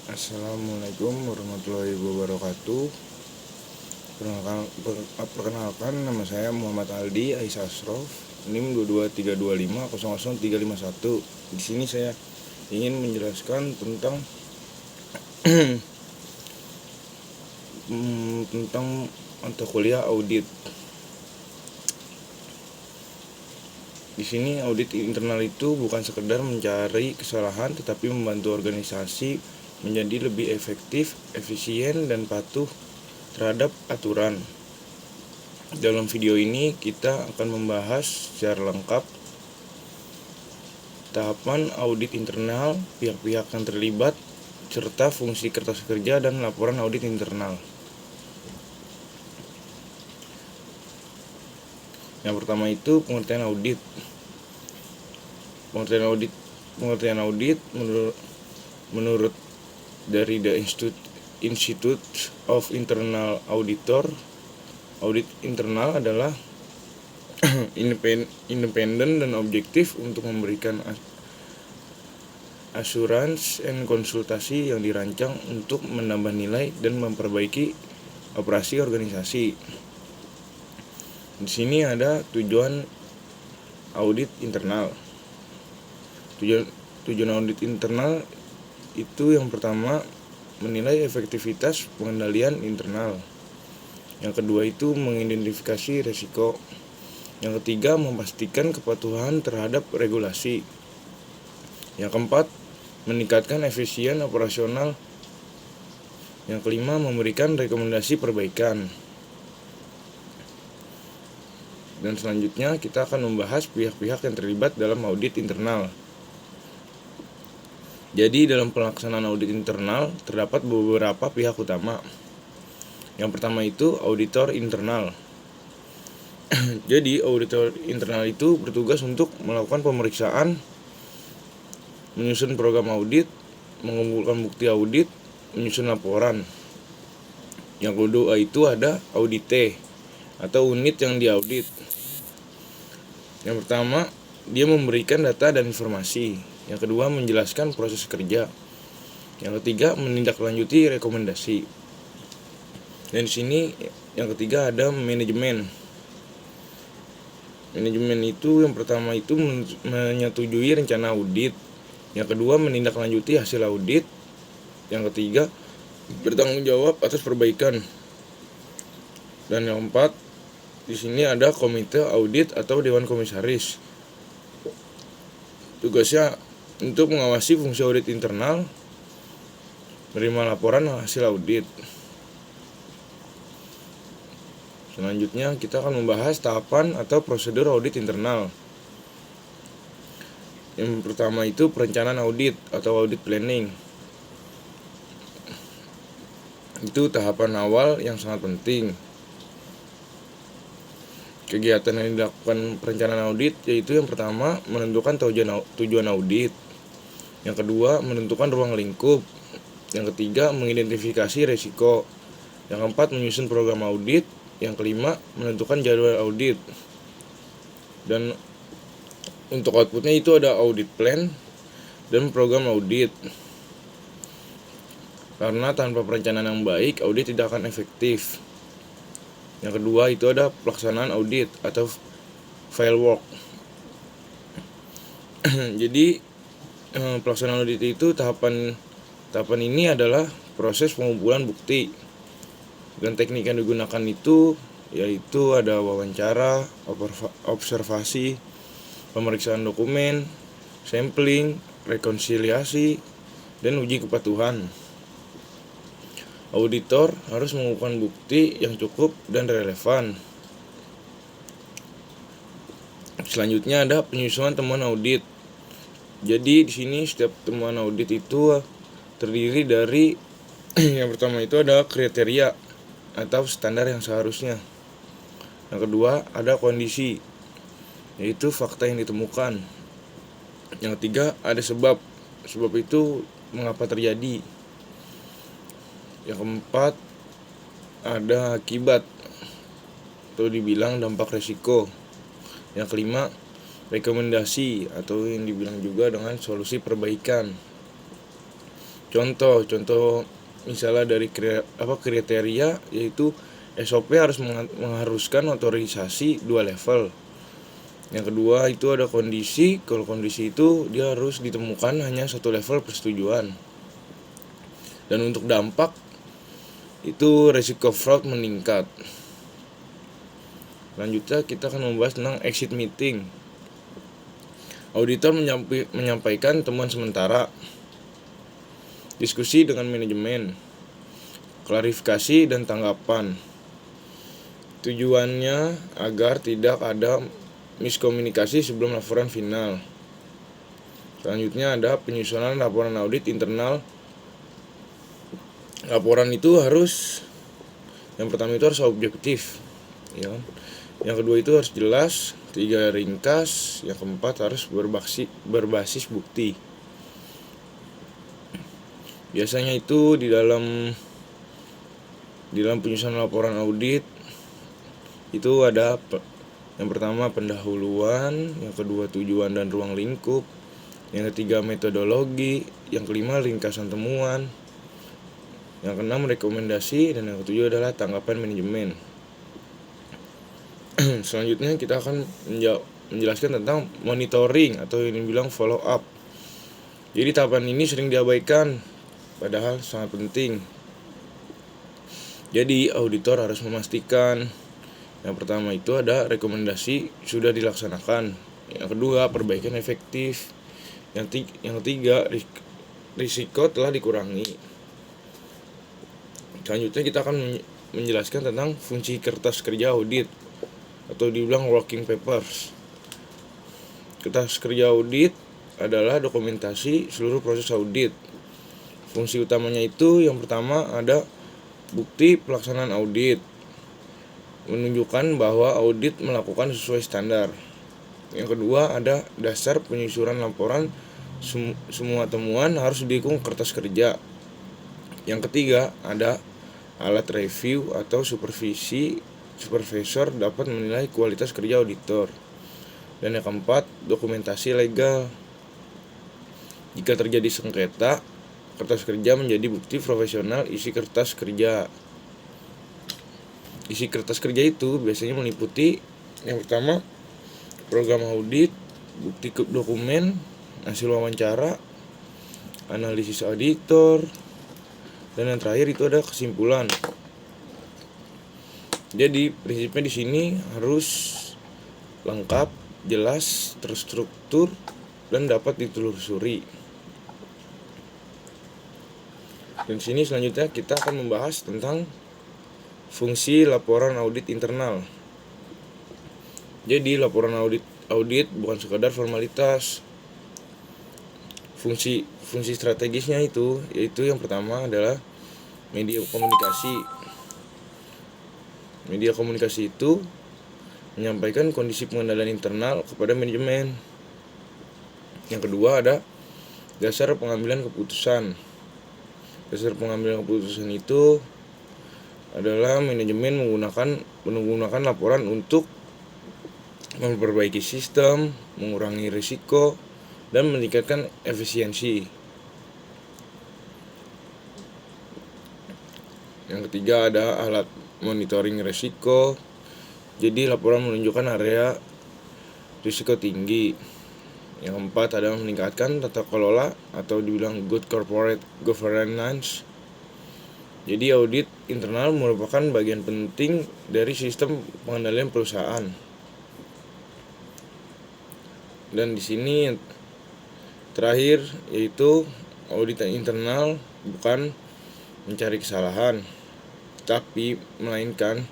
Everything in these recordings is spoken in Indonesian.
Assalamualaikum warahmatullahi wabarakatuh. Perkenalkan, nama saya Muhammad Aldi Aisyah Asrof, NIM 22325000351. Di sini saya ingin menjelaskan tentang mata kuliah audit. Di sini audit internal itu bukan sekedar mencari kesalahan, tetapi membantu organisasi menjadi lebih efektif, efisien, dan patuh terhadap aturan. Dalam video ini kita akan membahas secara lengkap tahapan audit internal, pihak-pihak yang terlibat, serta fungsi kertas kerja dan laporan audit internal. Yang pertama itu pengertian audit. Pengertian audit menurut dari The Institute of Internal Auditor, audit internal adalah independen dan objektif untuk memberikan assurance and konsultasi yang dirancang untuk menambah nilai dan memperbaiki operasi organisasi. Di sini ada tujuan audit internal. Tujuan audit internal itu yang pertama menilai efektivitas pengendalian internal. Yang kedua itu mengidentifikasi risiko. Yang ketiga memastikan kepatuhan terhadap regulasi. Yang keempat meningkatkan efisien operasional. Yang kelima memberikan rekomendasi perbaikan. Dan selanjutnya kita akan membahas pihak-pihak yang terlibat dalam audit internal. Jadi dalam pelaksanaan audit internal terdapat beberapa pihak utama. Yang pertama itu auditor internal. Jadi auditor internal itu bertugas untuk melakukan pemeriksaan, menyusun program audit, mengumpulkan bukti audit, menyusun laporan. Yang kedua itu ada audite atau unit yang diaudit. Yang pertama, dia memberikan data dan informasi. Yang kedua, menjelaskan proses kerja. Yang ketiga, menindaklanjuti rekomendasi. Dan di sini yang ketiga ada manajemen. Manajemen itu yang pertama itu menyetujui rencana audit. Yang kedua, menindaklanjuti hasil audit. Yang ketiga, bertanggung jawab atas perbaikan. Dan yang keempat, di sini ada komite audit atau dewan komisaris. Tugasnya untuk mengawasi fungsi audit internal, menerima laporan hasil audit. Selanjutnya kita akan membahas tahapan atau prosedur audit internal. Yang pertama itu perencanaan audit atau audit planning. Itu tahapan awal yang sangat penting. Kegiatan yang dilakukan perencanaan audit yaitu yang pertama menentukan tujuan audit. Yang kedua menentukan ruang lingkup. Yang ketiga mengidentifikasi risiko. Yang keempat menyusun program audit. Yang kelima menentukan jadwal audit. Dan untuk outputnya itu ada audit plan dan program audit. Karena tanpa perencanaan yang baik audit tidak akan efektif. Yang kedua itu ada pelaksanaan audit atau file work. Jadi pelaksanaan audit itu tahapan ini adalah proses pengumpulan bukti. Dan teknik yang digunakan itu yaitu ada wawancara, observasi, pemeriksaan dokumen, sampling, rekonsiliasi, dan uji kepatuhan. Auditor harus mengumpulkan bukti yang cukup dan relevan. Selanjutnya ada penyusunan temuan audit. Jadi di sini setiap temuan audit itu terdiri dari yang pertama itu ada kriteria atau standar yang seharusnya. Yang kedua ada kondisi, yaitu fakta yang ditemukan. Yang ketiga ada sebab itu mengapa terjadi. Yang keempat ada akibat atau dibilang dampak resiko. Yang kelima rekomendasi atau yang dibilang juga dengan solusi perbaikan. Contoh misalnya dari kriteria, yaitu SOP harus mengharuskan otorisasi 2 level. Yang kedua itu ada kondisi. Kalau kondisi itu dia harus ditemukan hanya 1 level persetujuan. Dan untuk dampak itu resiko fraud meningkat. Selanjutnya kita akan membahas tentang exit meeting. Auditor menyampaikan temuan sementara, diskusi dengan manajemen, klarifikasi dan tanggapan. Tujuannya agar tidak ada miskomunikasi sebelum laporan final. Selanjutnya ada penyusunan laporan audit internal. Laporan itu yang pertama itu harus objektif, ya. Yang kedua itu harus jelas, 3 ringkas, yang keempat harus berbasis bukti. Biasanya itu di dalam penyusunan laporan audit itu ada yang pertama pendahuluan, yang kedua tujuan dan ruang lingkup, yang ketiga metodologi, yang kelima ringkasan temuan, yang keenam rekomendasi, dan yang ketujuh adalah tanggapan manajemen. Selanjutnya kita akan menjelaskan tentang monitoring atau yang dibilang follow up. Jadi tahapan ini sering diabaikan, padahal sangat penting. Jadi auditor harus memastikan yang pertama itu ada rekomendasi sudah dilaksanakan, yang kedua perbaikan efektif, yang ketiga risiko telah dikurangi. Selanjutnya kita akan menjelaskan tentang fungsi kertas kerja audit atau dibilang working papers. Kertas kerja audit adalah dokumentasi seluruh proses audit. Fungsi utamanya itu yang pertama ada bukti pelaksanaan audit, menunjukkan bahwa audit melakukan sesuai standar. Yang kedua ada dasar penyusuran laporan, semua temuan harus didukung kertas kerja. Yang ketiga ada alat review atau supervisor dapat menilai kualitas kerja auditor. Dan yang keempat dokumentasi legal. Jika terjadi sengketa, kertas kerja menjadi bukti profesional isi kertas kerja. Isi kertas kerja itu biasanya meliputi yang pertama program audit, bukti dokumen, hasil wawancara, analisis auditor, dan yang terakhir itu ada kesimpulan. Jadi prinsipnya di sini harus lengkap, jelas, terstruktur, dan dapat ditelusuri. Dan sini selanjutnya kita akan membahas tentang fungsi laporan audit internal. Jadi laporan audit bukan sekadar formalitas. Fungsi strategisnya itu yaitu yang pertama adalah media komunikasi. Media komunikasi itu menyampaikan kondisi pengendalian internal kepada manajemen. Yang kedua ada dasar pengambilan keputusan. Dasar pengambilan keputusan itu adalah manajemen menggunakan laporan untuk memperbaiki sistem, mengurangi risiko, dan meningkatkan efisiensi. Yang ketiga ada alat monitoring risiko. Jadi laporan menunjukkan area risiko tinggi. Yang keempat adalah meningkatkan tata kelola atau dibilang good corporate governance. Jadi audit internal merupakan bagian penting dari sistem pengendalian perusahaan. Dan di sini terakhir yaitu audit internal bukan mencari kesalahan, tapi melainkan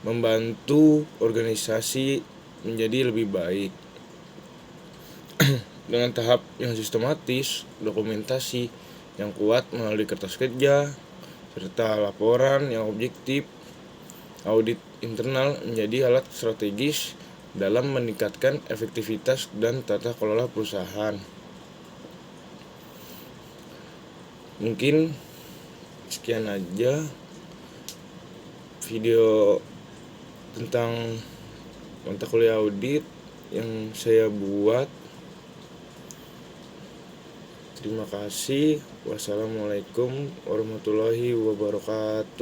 membantu organisasi menjadi lebih baik. Dengan tahap yang sistematis, dokumentasi yang kuat melalui kertas kerja, serta laporan yang objektif, audit internal menjadi alat strategis dalam meningkatkan efektivitas dan tata kelola perusahaan. Mungkin sekian aja video tentang mata kuliah audit yang saya buat. Terima kasih. Wassalamualaikum warahmatullahi wabarakatuh.